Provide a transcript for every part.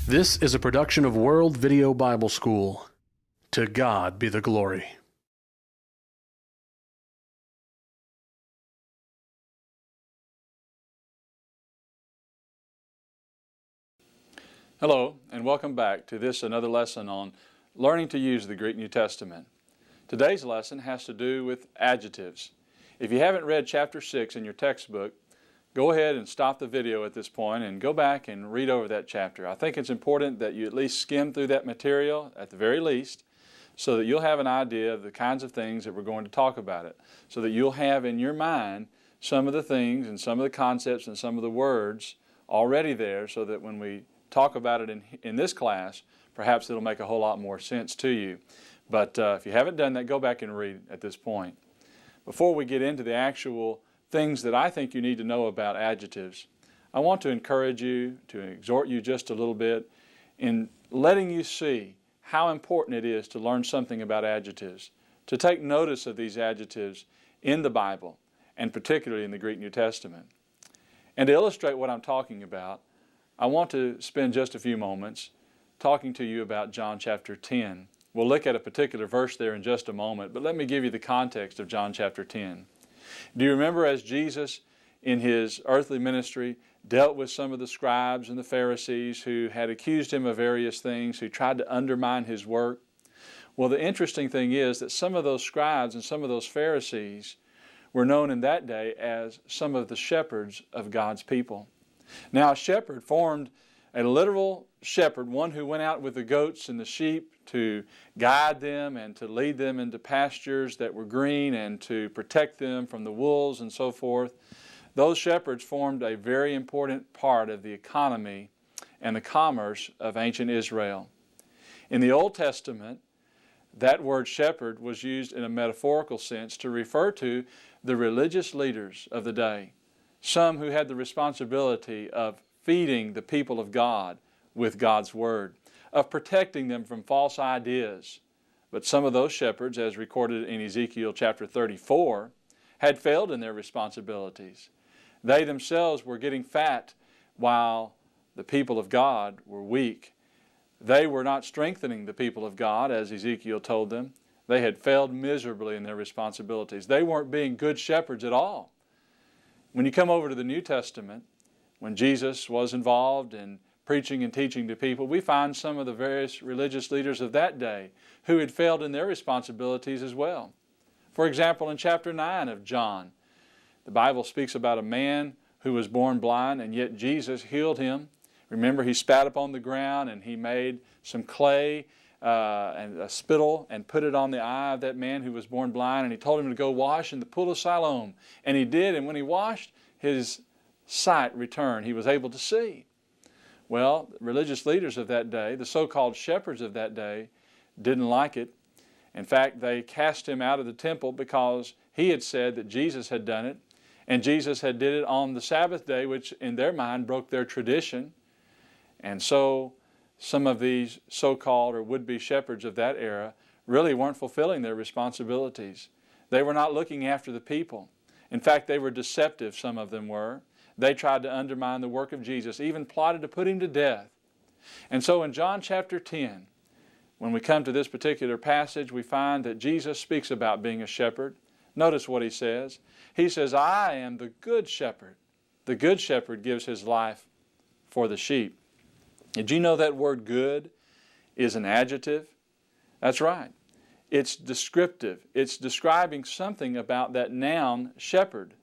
This is a production of World Video Bible School. To God be the glory. Hello, and welcome back to this another lesson on learning to use the Greek New Testament. Today's lesson has to do with adjectives. If you haven't read chapter 6 in your textbook, go ahead and stop the video at this point and go back and read over that chapter. I think it's important that you at least skim through that material at the very least so that you'll have an idea of the kinds of things that we're going to talk about it, so that you'll have in your mind some of the things and some of the concepts and some of the words already there, so that when we talk about it in this class, perhaps it'll make a whole lot more sense to you. But if you haven't done that, go back and read at this point. Before we get into the actual things that I think you need to know about adjectives, I want to encourage you, to exhort you just a little bit in letting you see how important it is to learn something about adjectives, to take notice of these adjectives in the Bible, and particularly in the Greek New Testament. And to illustrate what I'm talking about, I want to spend just a few moments talking to you about John chapter 10. We'll look at a particular verse there in just a moment, but let me give you the context of John chapter 10. Do you remember as Jesus in His earthly ministry dealt with some of the scribes and the Pharisees who had accused Him of various things, who tried to undermine His work? Well, the interesting thing is that some of those scribes and some of those Pharisees were known in that day as some of the shepherds of God's people. Now, a shepherd formed a literal shepherd, one who went out with the goats and the sheep to guide them and to lead them into pastures that were green and to protect them from the wolves and so forth. Those shepherds formed a very important part of the economy and the commerce of ancient Israel. In the Old Testament, that word shepherd was used in a metaphorical sense to refer to the religious leaders of the day, some who had the responsibility of feeding the people of God with God's Word, of protecting them from false ideas. But some of those shepherds, as recorded in Ezekiel chapter 34, had failed in their responsibilities. They themselves were getting fat while the people of God were weak. They were not strengthening the people of God, as Ezekiel told them. They had failed miserably in their responsibilities. They weren't being good shepherds at all. When you come over to the New Testament, when Jesus was involved in preaching and teaching to people, we find some of the various religious leaders of that day who had failed in their responsibilities as well. For example, in chapter 9 of John, the Bible speaks about a man who was born blind, and yet Jesus healed him. Remember, He spat upon the ground and He made some clay and a spittle and put it on the eye of that man who was born blind, and He told him to go wash in the pool of Siloam. And he did, and when he washed, his sight returned. He was able to see. Well, the religious leaders of that day, the so-called shepherds of that day, didn't like it. In fact, they cast him out of the temple because he had said that Jesus had done it, and Jesus had did it on the Sabbath day, which in their mind broke their tradition. And so some of these so-called or would-be shepherds of that era really weren't fulfilling their responsibilities. They were not looking after the people. In fact, they were deceptive, some of them were. They tried to undermine the work of Jesus, even plotted to put Him to death. And so in John chapter 10, when we come to this particular passage, we find that Jesus speaks about being a shepherd. Notice what He says. He says, "I am the good shepherd." The good shepherd gives his life for the sheep. Did you know that word good is an adjective? That's right. It's descriptive. It's describing something about that noun shepherd.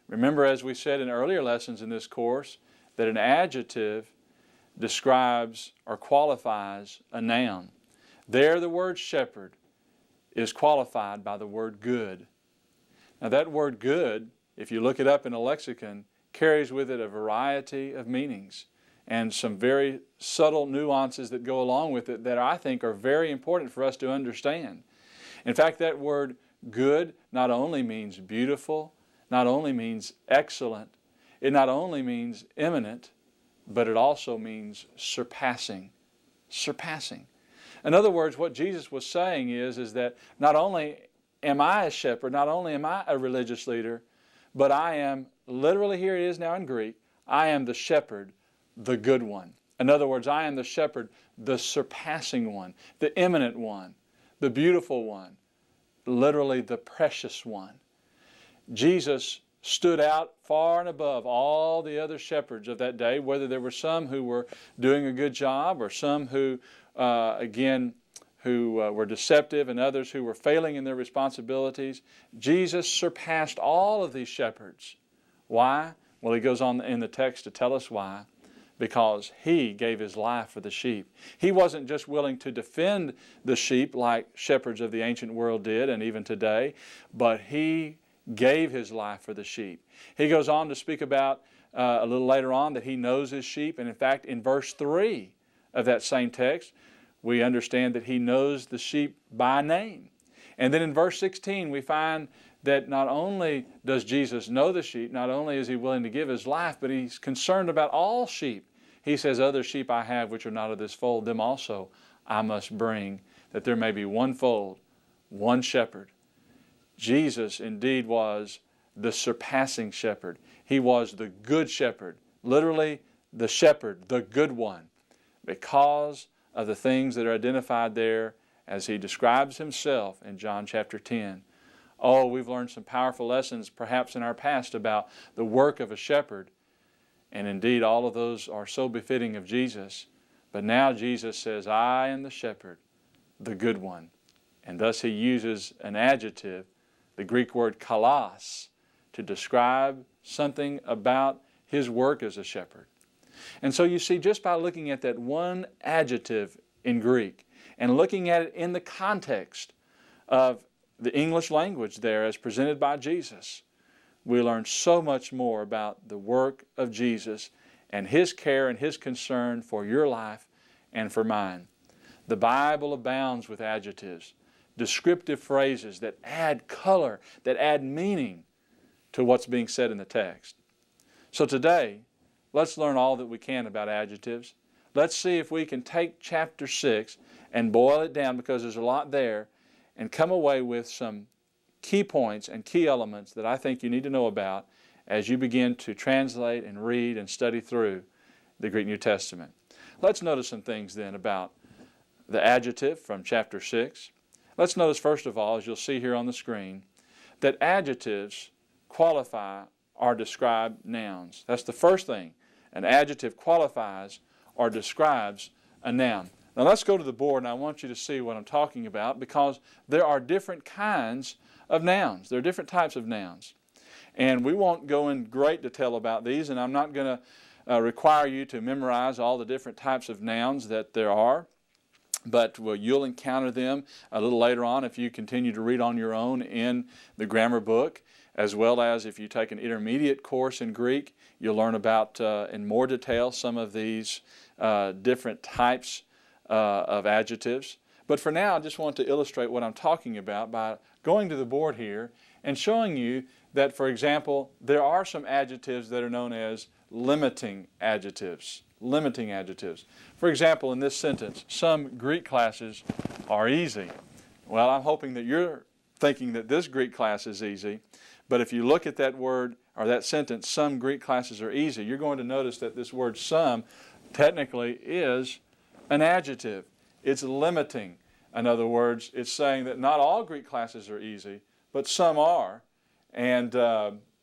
Remember, as we said in earlier lessons in this course, that an adjective describes or qualifies a noun. There, the word shepherd is qualified by the word good. Now, that word good, if you look it up in a lexicon, carries with it a variety of meanings and some very subtle nuances that go along with it that I think are very important for us to understand. In fact, that word good not only means beautiful, not only means excellent, it not only means eminent, but it also means surpassing. Surpassing. In other words, what Jesus was saying is that not only am I a shepherd, not only am I a religious leader, but I am, literally here it is now in Greek, I am the shepherd, the good one. In other words, I am the shepherd, the surpassing one, the eminent one, the beautiful one, literally the precious one. Jesus stood out far and above all the other shepherds of that day, whether there were some who were doing a good job or some who, were deceptive and others who were failing in their responsibilities. Jesus surpassed all of these shepherds. Why? Well, he goes on in the text to tell us why. Because he gave his life for the sheep. He wasn't just willing to defend the sheep like shepherds of the ancient world did and even today, but he gave his life for the sheep. He goes on to speak about a little later on that he knows his sheep, and in fact in verse 3 of that same text we understand that he knows the sheep by name. And then in verse 16 we find that not only does Jesus know the sheep, not only is he willing to give his life, but he's concerned about all sheep. He says, other sheep I have which are not of this fold, them also I must bring, that there may be one fold, one shepherd. Jesus indeed was the surpassing shepherd. He was the good shepherd, literally the shepherd, the good one, because of the things that are identified there as he describes himself in John chapter 10. Oh, we've learned some powerful lessons perhaps in our past about the work of a shepherd. And indeed, all of those are so befitting of Jesus. But now Jesus says, I am the shepherd, the good one. And thus he uses an adjective, the Greek word kalos, to describe something about his work as a shepherd. And so you see, just by looking at that one adjective in Greek and looking at it in the context of the English language there as presented by Jesus, we learn so much more about the work of Jesus and his care and his concern for your life and for mine. The Bible abounds with adjectives, descriptive phrases that add color, that add meaning to what's being said in the text. So today, let's learn all that we can about adjectives. Let's see if we can take chapter 6 and boil it down, because there's a lot there, and come away with some key points and key elements that I think you need to know about as you begin to translate and read and study through the Greek New Testament. Let's notice some things then about the adjective from chapter 6. Let's notice first of all, as you'll see here on the screen, that adjectives qualify or describe nouns. That's the first thing. An adjective qualifies or describes a noun. Now let's go to the board, and I want you to see what I'm talking about, because there are different kinds of nouns. There are different types of nouns. And we won't go in great detail about these, and I'm not going to require you to memorize all the different types of nouns that there are, but you'll encounter them a little later on if you continue to read on your own in the grammar book, as well as if you take an intermediate course in Greek, you'll learn about in more detail some of these different types of adjectives. But for now, I just want to illustrate what I'm talking about by going to the board here and showing you that, for example, there are some adjectives that are known as limiting adjectives. Limiting adjectives. For example, in this sentence, some Greek classes are easy. Well, I'm hoping that you're thinking that this Greek class is easy, but if you look at that word or that sentence, some Greek classes are easy, you're going to notice that this word some technically is an adjective. It's limiting. In other words, it's saying that not all Greek classes are easy, but some are. And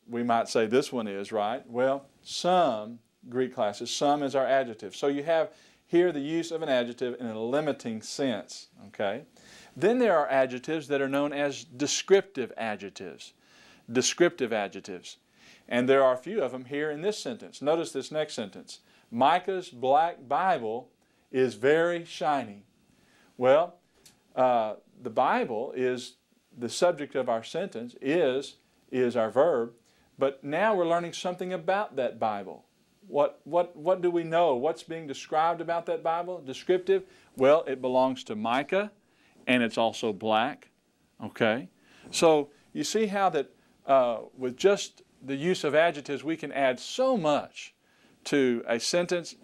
we might say this one is, right? Well, some Greek classes, some is our adjective. So you have here the use of an adjective in a limiting sense, okay? Then there are adjectives that are known as descriptive adjectives. Descriptive adjectives. And there are a few of them here in this sentence. Notice this next sentence. Micah's black Bible is very shiny. Well, the Bible is the subject of our sentence, is our verb, but now we're learning something about that Bible. What do we know? What's being described about that Bible? Descriptive? Well, it belongs to Micah, and it's also black. Okay? So you see how that with just the use of adjectives, we can add so much to a sentence,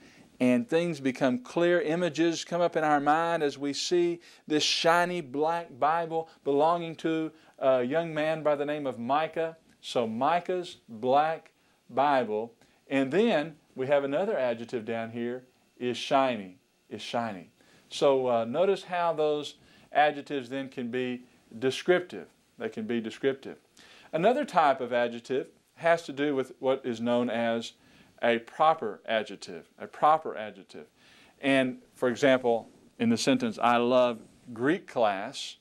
and things become clear. Images come up in our mind as we see this shiny black Bible belonging to a young man by the name of Micah. So Micah's black Bible. And then we have another adjective down here, is shiny, is shiny. So notice how those adjectives then can be descriptive. They can be descriptive. Another type of adjective has to do with what is known as a proper adjective, a proper adjective. And for example, in the sentence, I love Greek class,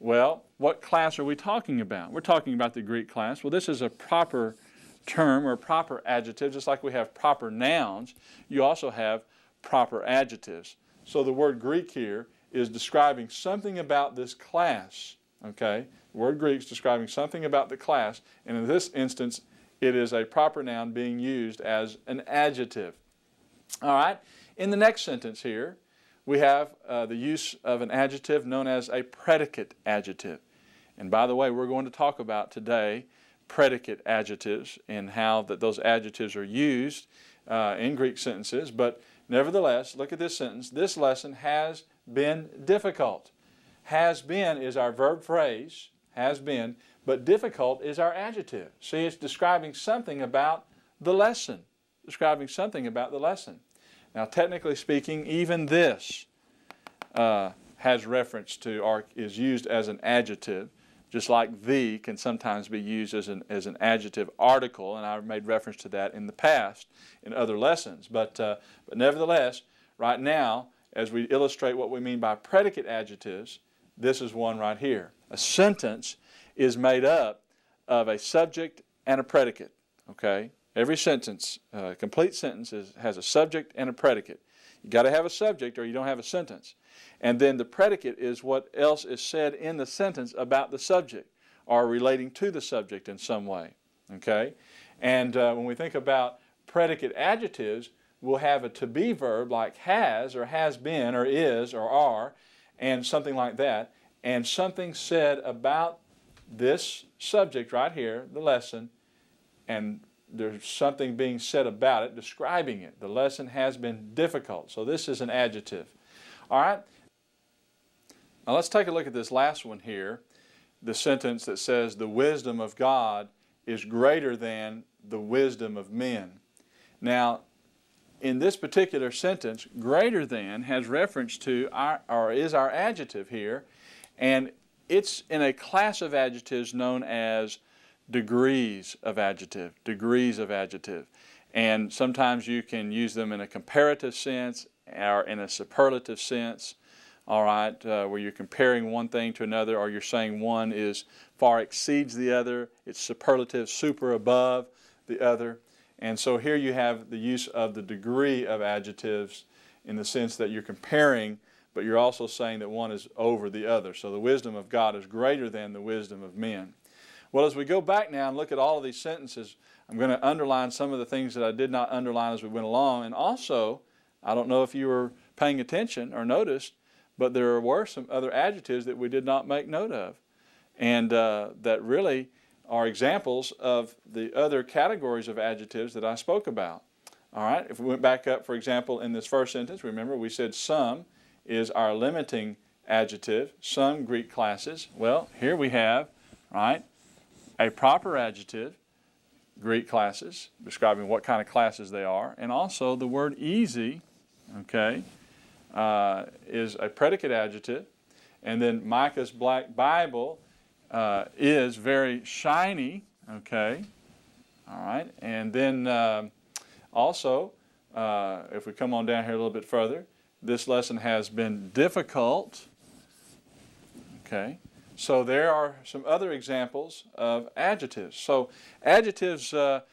well, what class are we talking about? We're talking about the Greek class. Well, this is a proper term or proper adjective. Just like we have proper nouns, you also have proper adjectives. So the word Greek here is describing something about this class. Okay? The word Greek is describing something about the class, and in this instance, it is a proper noun being used as an adjective. All right? In the next sentence here, we have the use of an adjective known as a predicate adjective. And by the way, we're going to talk about today predicate adjectives and how those adjectives are used in Greek sentences. But nevertheless, look at this sentence. This lesson has been difficult. Has been is our verb phrase, has been, but difficult is our adjective. See, it's describing something about the lesson. Describing something about the lesson. Now, technically speaking, even this has reference to or is used as an adjective, just like the can sometimes be used as an adjective article, and I've made reference to that in the past in other lessons. But nevertheless, right now, as we illustrate what we mean by predicate adjectives, this is one right here. A sentence is made up of a subject and a predicate. Okay? Every sentence, complete sentence, has a subject and a predicate. You've got to have a subject or you don't have a sentence. And then the predicate is what else is said in the sentence about the subject or relating to the subject in some way. Okay? And when we think about predicate adjectives, we'll have a to-be verb like has or has been or is or are and something like that, and something said about this subject right here, the lesson, and there's something being said about it, describing it. The lesson has been difficult. So this is an adjective. All right? Now let's take a look at this last one here, the sentence that says, the wisdom of God is greater than the wisdom of men. Now, in this particular sentence, greater than has reference to is our adjective here, and it's in a class of adjectives known as degrees of adjective, degrees of adjective. And sometimes you can use them in a comparative sense or in a superlative sense, all right, where you're comparing one thing to another, or you're saying one is far exceeds the other, it's superlative, super above the other. And so here you have the use of the degree of adjectives in the sense that you're comparing, but you're also saying that one is over the other. So the wisdom of God is greater than the wisdom of men. Well, as we go back now and look at all of these sentences, I'm going to underline some of the things that I did not underline as we went along. And also, I don't know if you were paying attention or noticed, but there were some other adjectives that we did not make note of, and that really are examples of the other categories of adjectives that I spoke about. All right, if we went back up, for example, in this first sentence, remember we said some is our limiting adjective, some Greek classes. Well, here we have, right, a proper adjective, Greek classes, describing what kind of classes they are, and also the word easy, okay, is a predicate adjective, and then Micah's Black Bible is very shiny, okay, all right, and then also, if we come on down here a little bit further, this lesson has been difficult, okay. So there are some other examples of adjectives. So adjectives are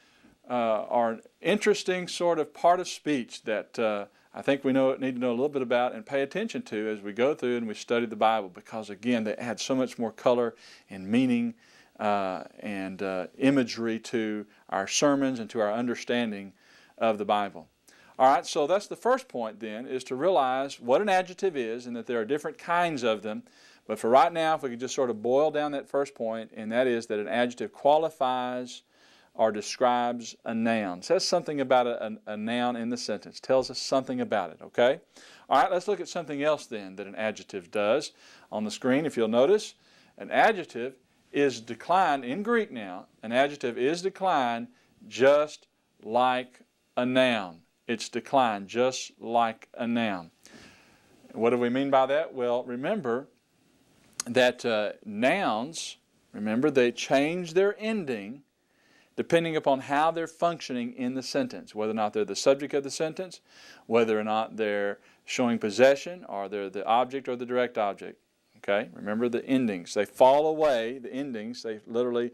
an interesting sort of part of speech that I think we need to know a little bit about and pay attention to as we go through and we study the Bible, because again they add so much more color and meaning and imagery to our sermons and to our understanding of the Bible. All right, so that's the first point then, is to realize what an adjective is and that there are different kinds of them. But for right now, if we could just sort of boil down that first point, and that is that an adjective qualifies or describes a noun. Says something about a noun in the sentence. Tells us something about it, okay? All right, let's look at something else then that an adjective does. On the screen, if you'll notice, an adjective is declined in Greek now. An adjective is declined just like a noun. its decline, just like a noun. What do we mean by that? Well, remember that nouns, remember, they change their ending depending upon how they're functioning in the sentence, whether or not they're the subject of the sentence, whether or not they're showing possession, or they're the object or the direct object. Okay? Remember the endings. They fall away, the endings, they literally,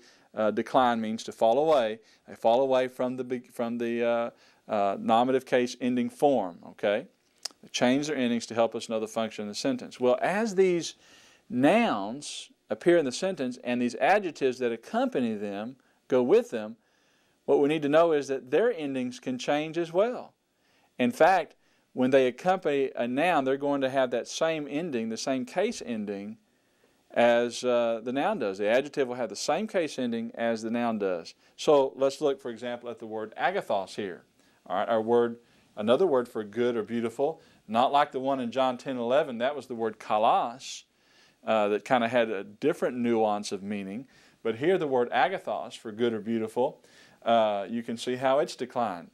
decline means to fall away. They fall away from the nominative case ending form. Okay? They change their endings to help us know the function of the sentence. Well, as these nouns appear in the sentence and these adjectives that accompany them go with them, what we need to know is that their endings can change as well. In fact, when they accompany a noun, they're going to have that same ending, the same case ending as the noun does. The adjective will have the same case ending as the noun does. So let's look, for example, at the word agathos here. All right, another word for good or beautiful, not like the one in John 10:11. That was the word kalos, that kind of had a different nuance of meaning. But here the word agathos, for good or beautiful, you can see how it's declined.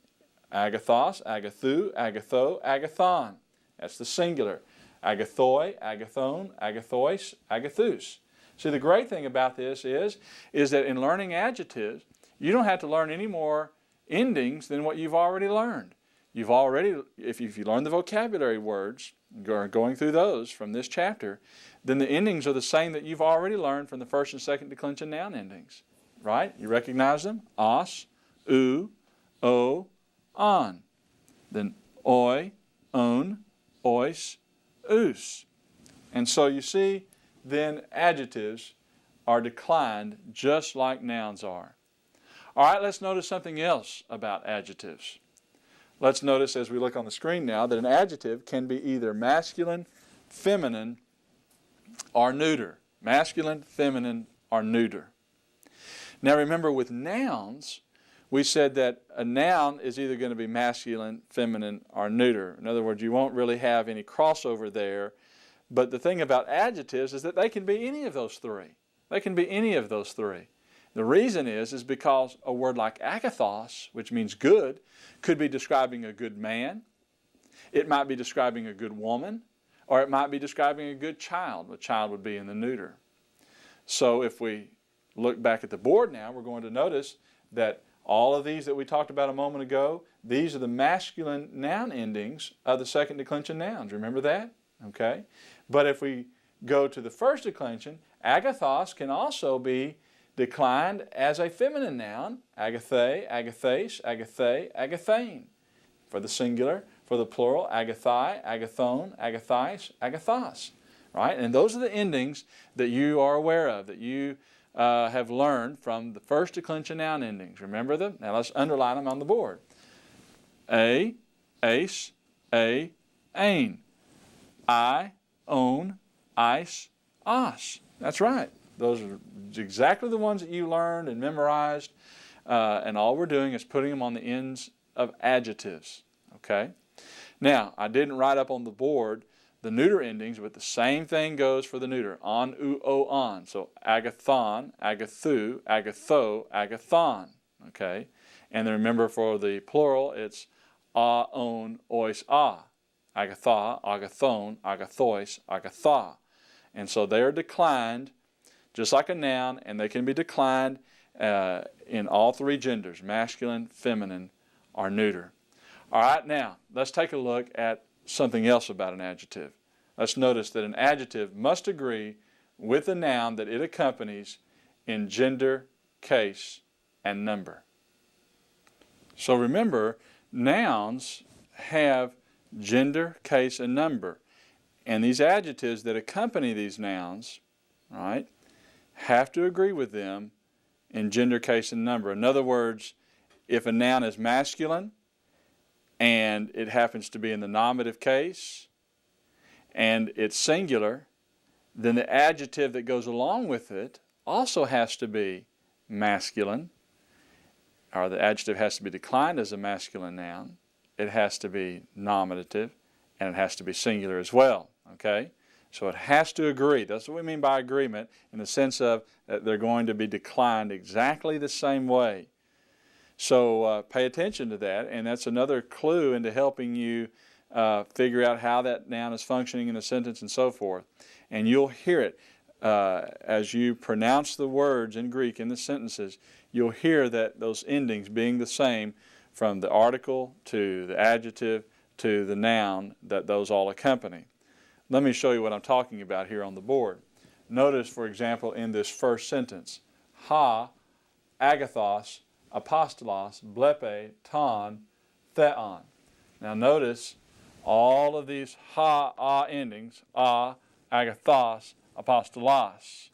Agathos, agathu, agatho, agathon. That's the singular. Agathoi, agathon, agathois, agathus. See, the great thing about this is that in learning adjectives, you don't have to learn any more endings than what you've already learned. If you learn the vocabulary words, going through those from this chapter, then the endings are the same that you've already learned from the first and second declension noun endings. Right? You recognize them? Os, u, o, on. Then oi, on, ois, us. And so you see, then adjectives are declined just like nouns are. All right, let's notice something else about adjectives. Let's notice as we look on the screen now that an adjective can be either masculine, feminine, or neuter. Masculine, feminine, or neuter. Now remember, with nouns, we said that a noun is either going to be masculine, feminine, or neuter. In other words, you won't really have any crossover there. But the thing about adjectives is that they can be any of those three. They can be any of those three. The reason is because a word like agathos, which means good, could be describing a good man. It might be describing a good woman, or it might be describing a good child. The child would be in the neuter. So if we look back at the board now, we're going to notice that all of these that we talked about a moment ago, these are the masculine noun endings of the second declension nouns. Remember that? Okay. But if we go to the first declension, agathos can also be declined as a feminine noun, agathe, agathais, agathe, agathane. For the singular, for the plural, agathai, agathon, agathais, agathos. Right? And those are the endings that you are aware of, that you have learned from the first declension noun endings. Remember them? Now let's underline them on the board. A, ace, a, ain. I, own, ice, os. That's right. Those are exactly the ones that you learned and memorized, and all we're doing is putting them on the ends of adjectives. Okay? Now, I didn't write up on the board the neuter endings, but the same thing goes for the neuter. On, u, o, on. So agathon, agathu, agatho, agathon. Okay? And then remember for the plural, it's a, on, ois, a. Agatha, agathon, agathois, agatha. And so they are declined just like a noun, and they can be declined in all three genders, masculine, feminine, or neuter. All right, now, let's take a look at something else about an adjective. Let's notice that an adjective must agree with the noun that it accompanies in gender, case, and number. So remember, nouns have gender, case, and number. And these adjectives that accompany these nouns, right, have to agree with them in gender, case, and number. In other words, if a noun is masculine and it happens to be in the nominative case and it's singular, then the adjective that goes along with it also has to be masculine, or the adjective has to be declined as a masculine noun. It has to be nominative, and it has to be singular as well. Okay? So it has to agree. That's what we mean by agreement, in the sense of that they're going to be declined exactly the same way. So pay attention to that, and that's another clue into helping you figure out how that noun is functioning in a sentence and so forth. And you'll hear it as you pronounce the words in Greek in the sentences. You'll hear that those endings being the same from the article to the adjective to the noun, that those all accompany. Let me show you what I'm talking about here on the board. Notice, for example, in this first sentence, ha, agathos, apostolos, blepe, ton, theon. Now notice all of these ha, endings, agathos, apostolos.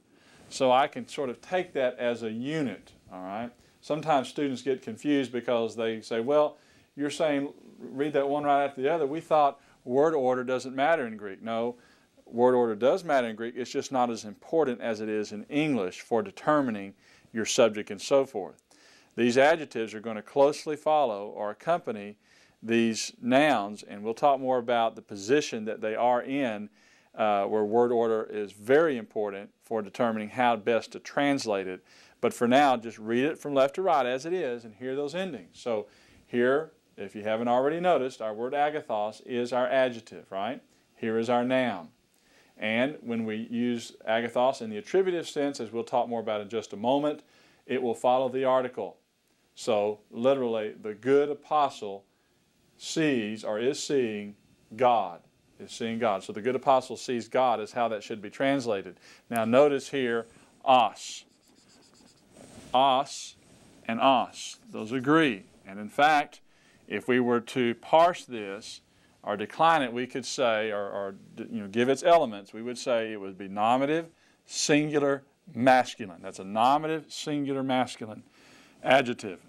So I can sort of take that as a unit, all right? Sometimes students get confused because they say, well, you're saying read that one right after the other. We thought word order doesn't matter in Greek. No, word order does matter in Greek. It's just not as important as it is in English for determining your subject and so forth. These adjectives are going to closely follow or accompany these nouns, and we'll talk more about the position that they are in, where word order is very important for determining how best to translate it. But for now, just read it from left to right as it is and hear those endings. So here, if you haven't already noticed, our word agathos is our adjective, right? Here is our noun. And when we use agathos in the attributive sense, as we'll talk more about in just a moment, it will follow the article. So literally, the good apostle sees or is seeing God. Is seeing God. So the good apostle sees God is how that should be translated. Now notice here, os. Os and os. Those agree. And in fact, if we were to parse this or decline it, we could say, or give its elements, we would say it would be nominative, singular, masculine. That's a nominative, singular, masculine adjective.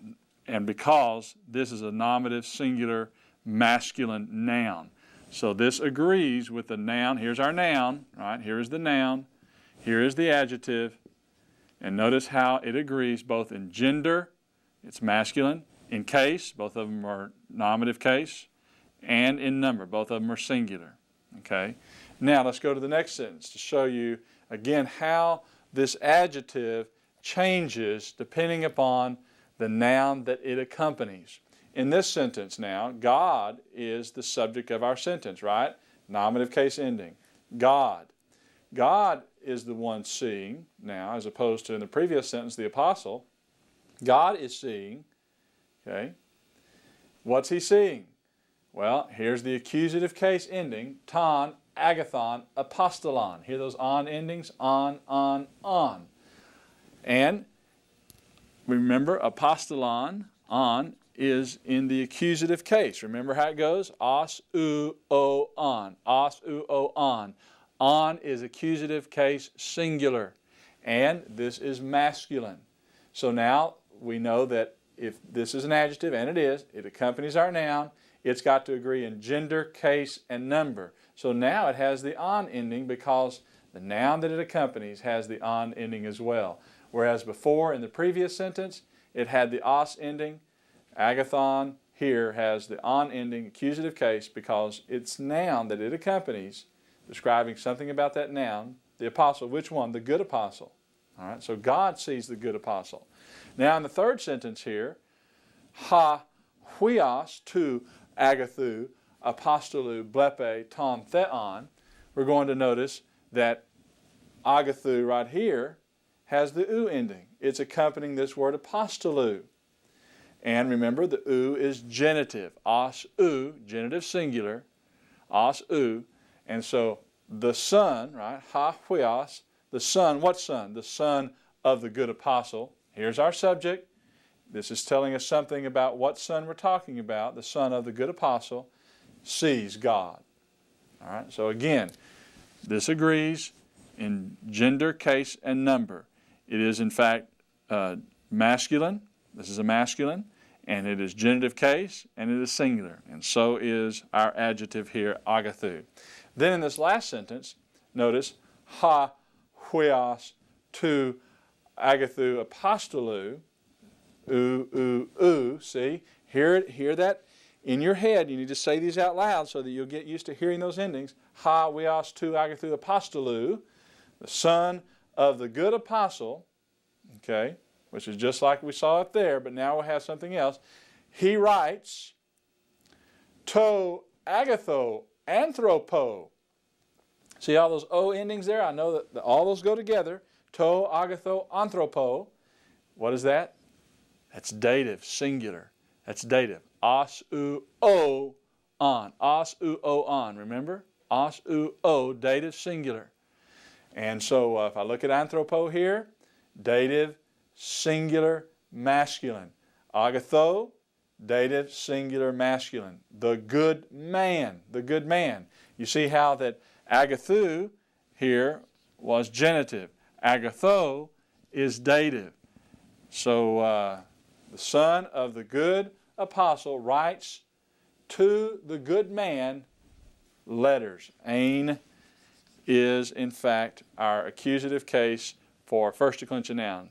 And because this is a nominative, singular, masculine noun. So this agrees with the noun. Here's our noun, right? Here is the noun. Here is the adjective. And notice how it agrees both in gender, it's masculine, in case, both of them are nominative case, and in number, both of them are singular. Okay? Now let's go to the next sentence to show you again how this adjective changes depending upon the noun that it accompanies. In this sentence now, God is the subject of our sentence, right? Nominative case ending. God. God is the one seeing now, as opposed to in the previous sentence, the apostle. God is seeing, okay? What's he seeing? Well, here's the accusative case ending, ton, agathon, apostolon. Hear those on endings? On. And remember, apostolon, on, is in the accusative case. Remember how it goes? Os, u, o, on. Os, u, o, on. On is accusative case singular. And this is masculine. So now we know that if this is an adjective, and it is, it accompanies our noun, it's got to agree in gender, case, and number. So now it has the on ending because the noun that it accompanies has the on ending as well. Whereas before in the previous sentence, it had the os ending. Agathon here has the on ending accusative case because its noun that it accompanies, describing something about that noun, the apostle, which one? The good apostle. All right, so God sees the good apostle. Now in the third sentence here, ha, huios, tu, agathu, apostolou, blepe, ton, theon, we're going to notice that agathu right here has the u ending. It's accompanying this word apostolou. And remember, the u is genitive. Os u, genitive singular, os u. And so the son, right, ha huios, the son, what son? The son of the good apostle. Here's our subject. This is telling us something about what son we're talking about. The son of the good apostle sees God. All right, so again, this agrees in gender, case, and number. It is, in fact, masculine. This is a masculine. And it is genitive case, and it is singular. And so is our adjective here, agathu. Then in this last sentence, notice, ha, huios, tu, agathu, apostolou, see? Hear that in your head. You need to say these out loud so that you'll get used to hearing those endings. Ha, huios, tu, agathu, apostolou, the son of the good apostle, okay? which is just like we saw it there, but now we'll have something else. He writes, to agatho anthropo. See all those O endings there? I know that all those go together. To agatho anthropo. What is that? That's dative, singular. That's dative. Os, u, o, on. Os, u, o, on. Remember? Os, u, o, dative, singular. And so if I look at anthropo here, dative, singular, masculine. Agatho, dative, singular, masculine. The good man. The good man. You see how that agathu here was genitive. Agatho is dative. So the son of the good apostle writes to the good man letters. Ain is, in fact, our accusative case for first declension noun.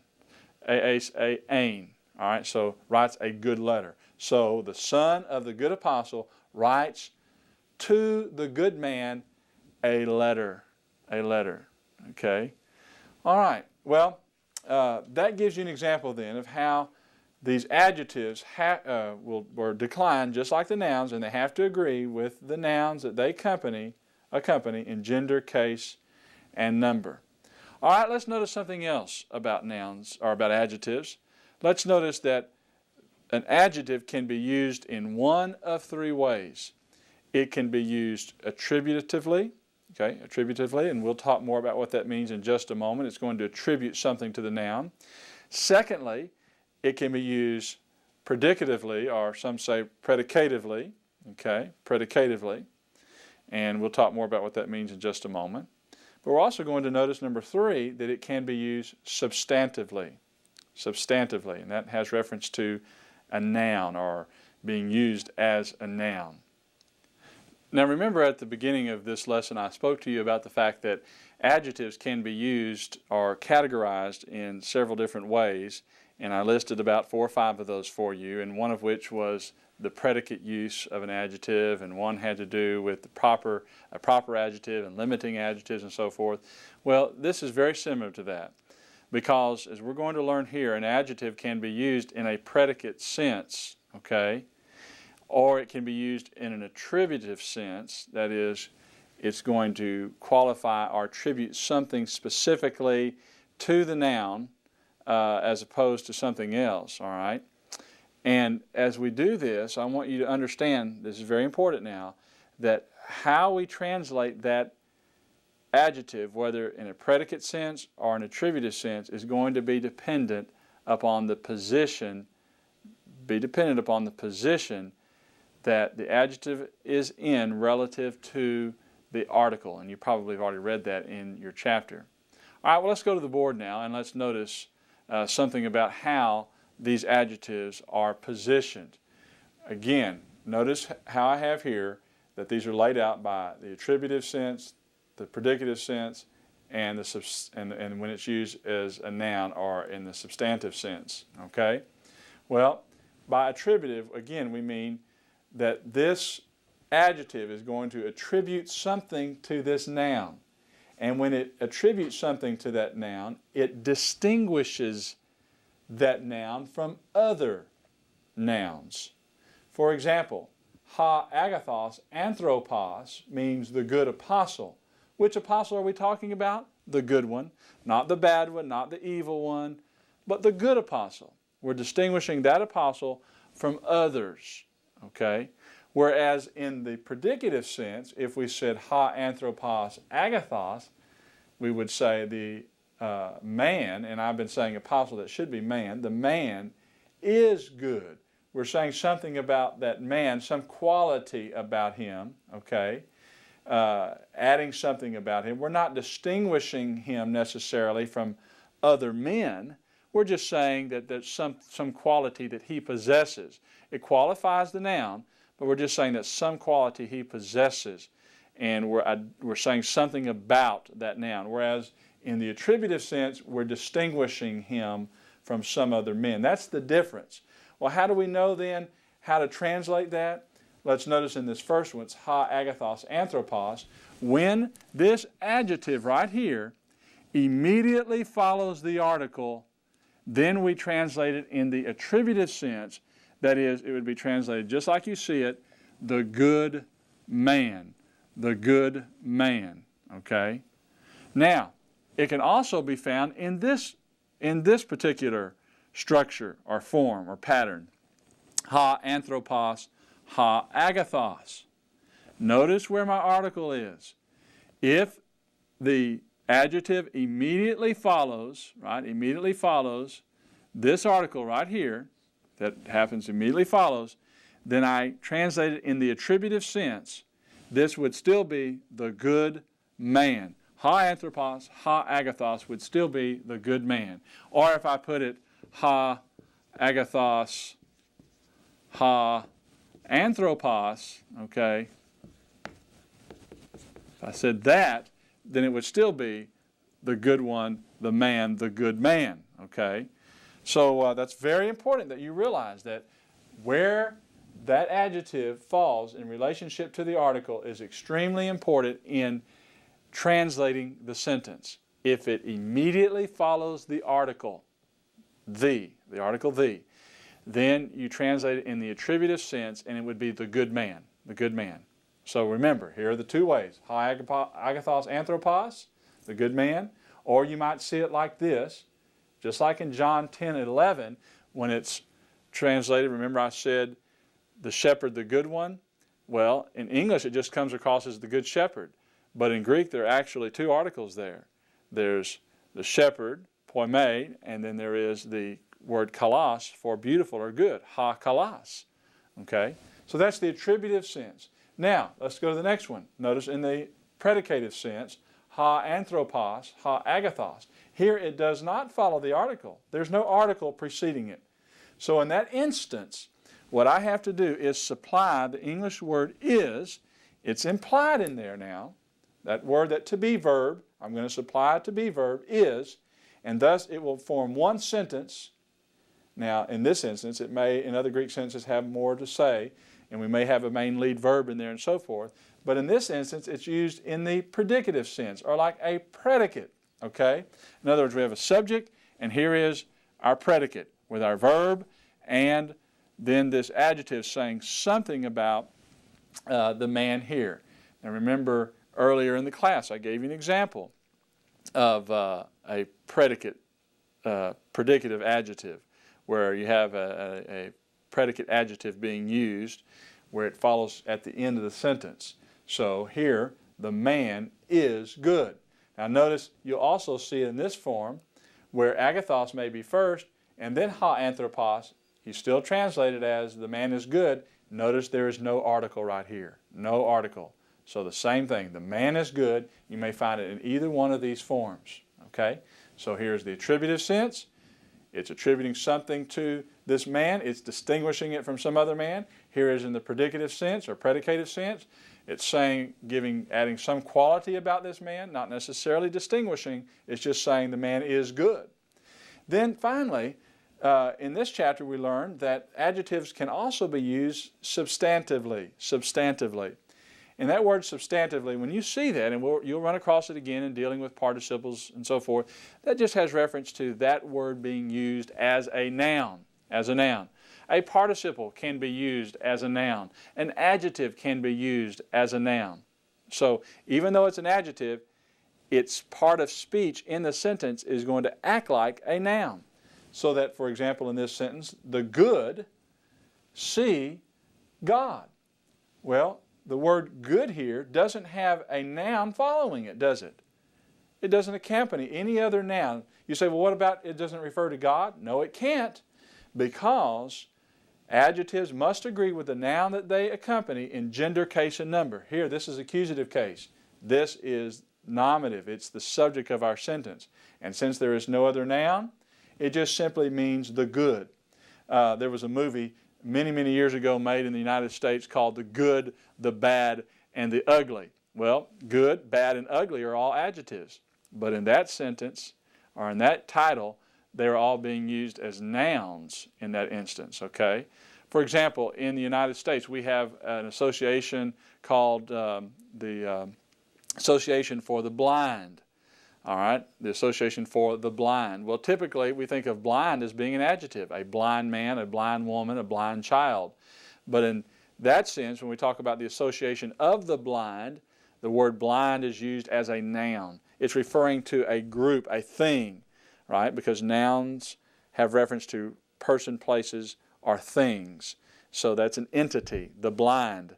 Ain. All right, so writes a good letter. So the son of the good apostle writes to the good man a letter. A letter. Okay? All right. Well, that gives you an example then of how these adjectives were declined just like the nouns, and they have to agree with the nouns that they accompany in gender, case, and number. All right, let's notice something else about nouns, or about adjectives. Let's notice that an adjective can be used in one of three ways. It can be used attributively, and we'll talk more about what that means in just a moment. It's going to attribute something to the noun. Secondly, it can be used predicatively, or some say predicatively, predicatively, and we'll talk more about what that means in just a moment. But we're also going to notice, number three, that it can be used substantively, and that has reference to a noun, or being used as a noun. Now remember, at the beginning of this lesson I spoke to you about the fact that adjectives can be used or categorized in several different ways, and I listed about 4 or 5 of those for you, and one of which was the predicate use of an adjective, and one had to do with a proper adjective and limiting adjectives and so forth. Well, this is very similar to that, because as we're going to learn here, an adjective can be used in a predicate sense, or it can be used in an attributive sense. That is, it's going to qualify or attribute something specifically to the noun as opposed to something else, all right? And as we do this, I want you to understand, this is very important now, that how we translate that adjective, whether in a predicate sense or an attributive sense, is going to be dependent upon the position, that the adjective is in relative to the article, and you probably have already read that in your chapter. All right, well, let's go to the board now, and let's notice something about how these adjectives are positioned. Again, notice how I have here that these are laid out by the attributive sense, the predicative sense, and when it's used as a noun or in the substantive sense. Okay? Well, by attributive, again, we mean that this adjective is going to attribute something to this noun. And when it attributes something to that noun, it distinguishes that noun from other nouns. For example, ha agathos anthropos means the good apostle. Which apostle are we talking about? The good one. Not the bad one, not the evil one, but the good apostle. We're distinguishing that apostle from others. Okay? Whereas in the predicative sense, if we said ha anthropos agathos, we would say the man, and I've been saying apostle, that should be man, the man is good. We're saying something about that man, some quality about him, okay? Adding something about him. We're not distinguishing him necessarily from other men. We're just saying that there's some quality that he possesses. It qualifies the noun, but we're just saying that some quality he possesses, and we're saying something about that noun. Whereas in the attributive sense, we're distinguishing him from some other men. That's the difference. Well, how do we know then how to translate that? Let's notice in this first one, it's ha agathos anthropos, when this adjective right here immediately follows the article, Then we translate it in the attributive sense. That is, it would be translated just like you see it, the good man. The good man. Okay? Now, it can also be found in this particular structure or form or pattern. Ha anthropos, ha agathos. Notice where my article is. If the adjective immediately follows, right, immediately follows this article right here, that happens immediately follows, then I translate it in the attributive sense. This would still be the good man. Ha anthropos, ha agathos would still be the good man. Or if I put it ha agathos, ha anthropos, okay, if I said that, then it would still be the good one, the man, the good man, okay? So that's very important that you realize that where that adjective falls in relationship to the article is extremely important in translating the sentence. If it immediately follows the article, the article the, then you translate it in the attributive sense and it would be the good man, the good man. So remember, here are the two ways. Ha agathos anthropos, the good man, or you might see it like this, just like in John 10:11, when it's translated, remember I said the shepherd, the good one? Well, in English it just comes across as the good shepherd. But in Greek there are actually two articles there. There's the shepherd, poime, and then there is the word kalos for beautiful or good, ha kalos. Okay? So that's the attributive sense. Now, let's go to the next one. Notice in the predicative sense, ha anthropos, ha agathos. Here it does not follow the article. There's no article preceding it. So in that instance, what I have to do is supply the English word is. It's implied in there now. That word, that to be verb, I'm going to supply a to be verb, is, and thus it will form one sentence. Now, in this instance, it may, in other Greek sentences, have more to say, and we may have a main lead verb in there and so forth. But in this instance, it's used in the predicative sense, or like a predicate, okay? In other words, we have a subject, and here is our predicate with our verb, and then this adjective saying something about the man here. Now remember, earlier in the class, I gave you an example of a predicate, predicative adjective, where you have a predicate adjective being used where it follows at the end of the sentence. So here, the man is good. Now notice, you'll also see it in this form where agathos may be first, and then ha anthropos, you still translate it as the man is good. Notice there is no article right here, no article. So the same thing, the man is good. You may find it in either one of these forms, okay? So here's the attributive sense. It's attributing something to this man. It's distinguishing it from some other man. Here is in the predicative sense or predicative sense. It's saying, adding some quality about this man, not necessarily distinguishing. It's just saying the man is good. Then finally, in this chapter we learned that adjectives can also be used substantively. And that word substantively, when you see that, and you'll run across it again in dealing with participles and so forth, that just has reference to that word being used as a noun, A participle can be used as a noun. An adjective can be used as a noun. So even though it's an adjective, its part of speech in the sentence is going to act like a noun. So that, for example, in this sentence, the good see God. Well, the word good here doesn't have a noun following it, does it? It doesn't accompany any other noun. You say, well, what about it doesn't refer to God? No, it can't, because adjectives must agree with the noun that they accompany in gender, case, and number. Here, this is accusative case. This is nominative. It's the subject of our sentence. And since there is no other noun, it just simply means the good. There was a movie many years ago made in the United States called The Good, the Bad, and the Ugly. Well, good, bad, and ugly are all adjectives. But in that sentence, or in that title, they're all being used as nouns in that instance, okay? For example, in the United States, we have an association called the Association for the Blind. All right, the association for the blind. Well, typically we think of blind as being an adjective, a blind man, a blind woman, a blind child. But in that sense, when we talk about the association of the blind, the word blind is used as a noun. It's referring to a group, a thing, right? Because nouns have reference to person, places, or things. So that's an entity, the blind.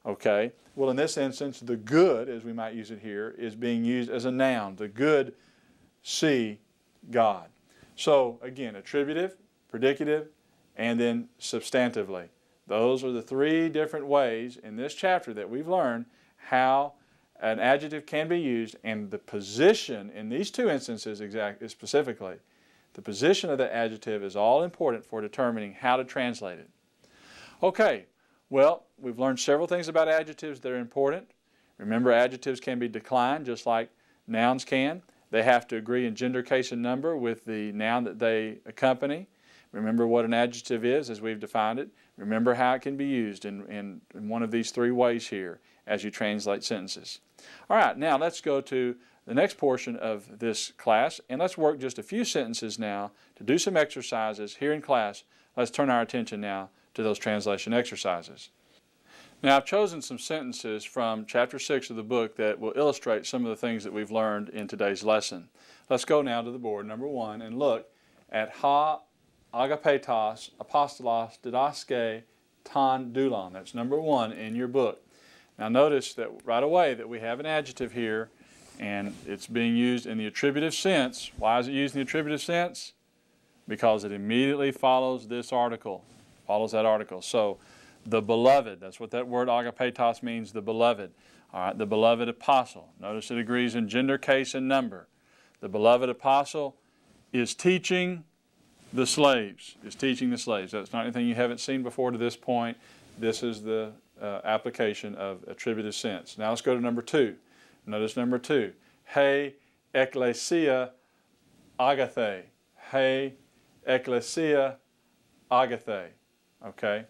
Okay? Well, in this instance, the good, as we might use it here, is being used as a noun. The good see God. So, again, attributive, predicative, and then substantively. Those are the three different ways in this chapter that we've learned how an adjective can be used, and the position in these two instances specifically, the position of the adjective is all important for determining how to translate it. Okay. Well, we've learned several things about adjectives that are important. Remember, adjectives can be declined just like nouns can. They have to agree in gender, case, and number with the noun that they accompany. Remember what an adjective is as we've defined it. Remember how it can be used in one of these three ways here as you translate sentences. All right, now let's go to the next portion of this class, and let's work just a few sentences now to do some exercises here in class. Let's turn our attention now to those translation exercises. Now, I've chosen some sentences from chapter 6 of the book that will illustrate some of the things that we've learned in today's lesson. Let's go now to the board, number 1, and look at ha agapetos apostolos didaske ton doulon. That's number 1 in your book. Now, notice that right away that we have an adjective here, and it's being used in the attributive sense. Why is it used in the attributive sense? Because it immediately follows this article. Follows that article. So, the beloved, that's what that word agapetos means, the beloved. All right, the beloved apostle. Notice it agrees in gender, case, and number. The beloved apostle is teaching the slaves. Is teaching the slaves. That's not anything you haven't seen before to this point. This is the application of attributive sense. Now let's go to number 2. Notice number 2. He ekklesia agathe. He ekklesia agathe. Okay.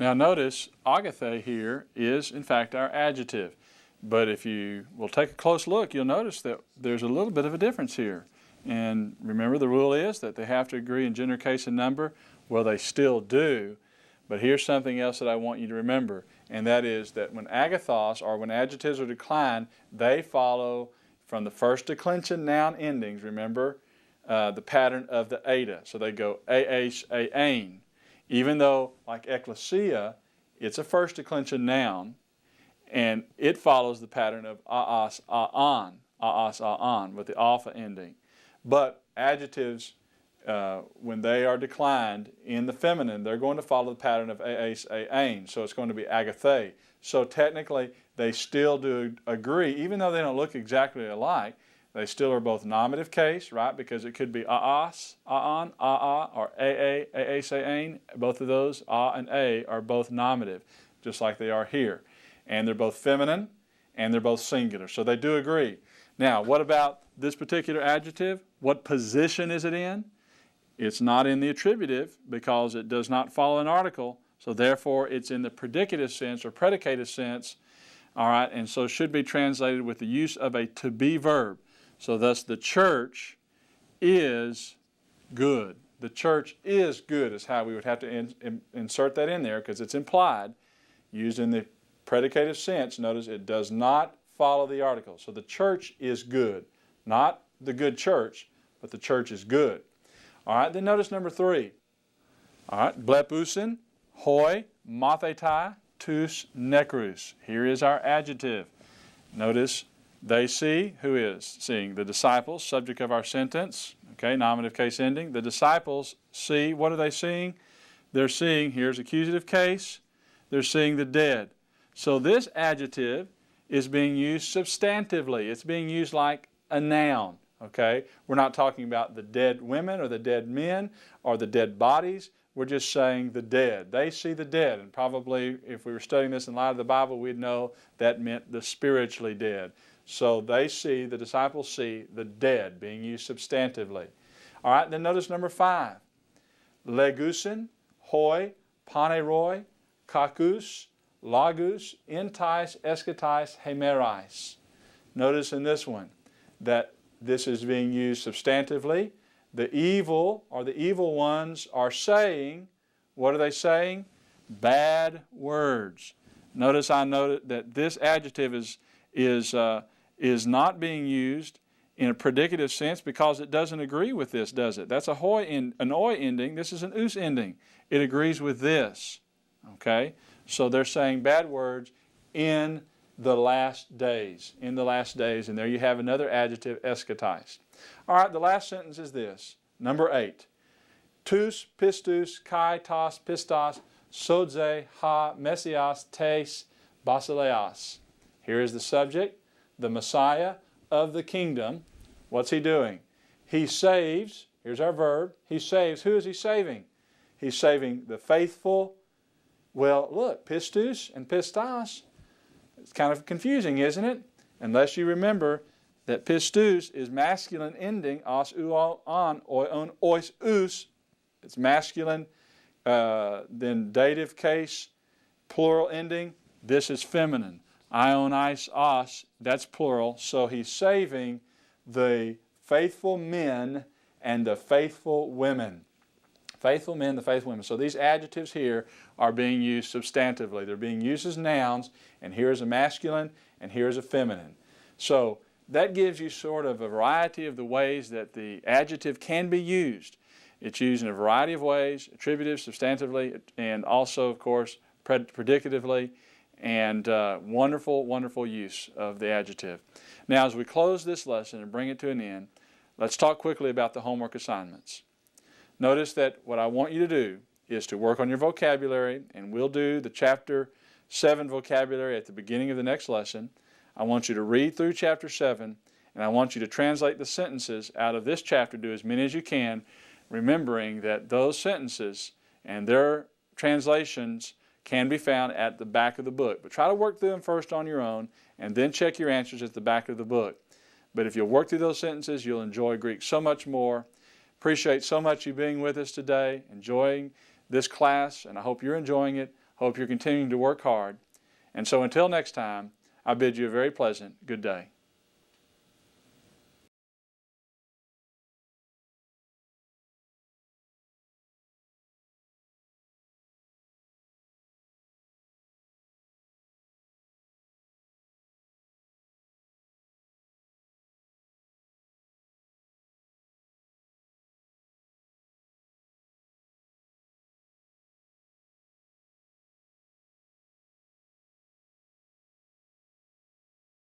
Now notice agathe here is in fact our adjective. But if you will take a close look, you'll notice that there's a little bit of a difference here. And remember, the rule is that they have to agree in gender, case, and number. Well, they still do. But here's something else that I want you to remember, and that is that when agathos, or when adjectives are declined, they follow from the first declension noun endings, remember, the pattern of the eta. So they go a-h, a-ain. Even though, like ecclesia, it's a first declension noun, and it follows the pattern of aas, aan, with the alpha ending. But adjectives, when they are declined in the feminine, they're going to follow the pattern of aas, a-ain. So it's going to be agathe. So technically, they still do agree, even though they don't look exactly alike. They still are both nominative case, right? Because it could be aas, aan, aa, or aa, aas, ain. Both of those, a and a, are both nominative, just like they are here. And they're both feminine, and they're both singular. So they do agree. Now, what about this particular adjective? What position is it in? It's not in the attributive because it does not follow an article. So therefore, it's in the predicative sense or predicative sense. All right, and so should be translated with the use of a to be verb. So thus the church is good. The church is good is how we would have to insert that in there because it's implied, used in the predicative sense. Notice it does not follow the article. So the church is good. Not the good church, but the church is good. All right, then notice number 3. All right, blepusin, hoi, mathetai, tus, nekrus. Here is our adjective. Notice they see, who is seeing? The disciples, subject of our sentence, okay, nominative case ending. The disciples see, what are they seeing? They're seeing, here's accusative case, they're seeing the dead. So this adjective is being used substantively. It's being used like a noun, okay? We're not talking about the dead women or the dead men or the dead bodies. We're just saying the dead. They see the dead, and probably if we were studying this in light of the Bible, we'd know that meant the spiritually dead. So they see, the disciples see the dead being used substantively. All right, then notice number 5. Legusin, hoi, paneroi, kakus, lagus, entais, esketais, hemerais. Notice in this one, that this is being used substantively. The evil or the evil ones are saying, what are they saying? Bad words. Notice I noted that this adjective is not being used in a predicative sense because it doesn't agree with this, does it? That's an oi ending. This is an us ending. It agrees with this. Okay? So they're saying bad words in the last days. In the last days. And there you have another adjective, eschatized. All right, the last sentence is this. Number 8. Tous, pistus, kai, tos, pistos, sodze, ha, messias, tes, basileas. Here is the subject, the Messiah of the kingdom. What's he doing? He saves. Here's our verb. He saves. Who is he saving? He's saving the faithful. Well, look, pistus and pistos. It's kind of confusing, isn't it? Unless you remember that pistus is masculine ending, os, u, on, oion, ois, us. It's masculine, then dative case, plural ending. This is feminine. Ion, is, os, that's plural. So he's saving the faithful men and the faithful women. Faithful men, the faithful women. So these adjectives here are being used substantively. They're being used as nouns, and here's a masculine, and here's a feminine. So that gives you sort of a variety of the ways that the adjective can be used. It's used in a variety of ways, attributive, substantively, and also, of course, predicatively, and wonderful, wonderful use of the adjective. Now, as we close this lesson and bring it to an end, let's talk quickly about the homework assignments. Notice that what I want you to do is to work on your vocabulary, and we'll do the Chapter 7 vocabulary at the beginning of the next lesson. I want you to read through Chapter 7, and I want you to translate the sentences out of this chapter. Do as many as you can, remembering that those sentences and their translations can be found at the back of the book. But try to work through them first on your own, and then check your answers at the back of the book. But if you'll work through those sentences, you'll enjoy Greek so much more. Appreciate so much you being with us today, enjoying this class, and I hope you're enjoying it. Hope you're continuing to work hard. And so until next time, I bid you a very pleasant good day.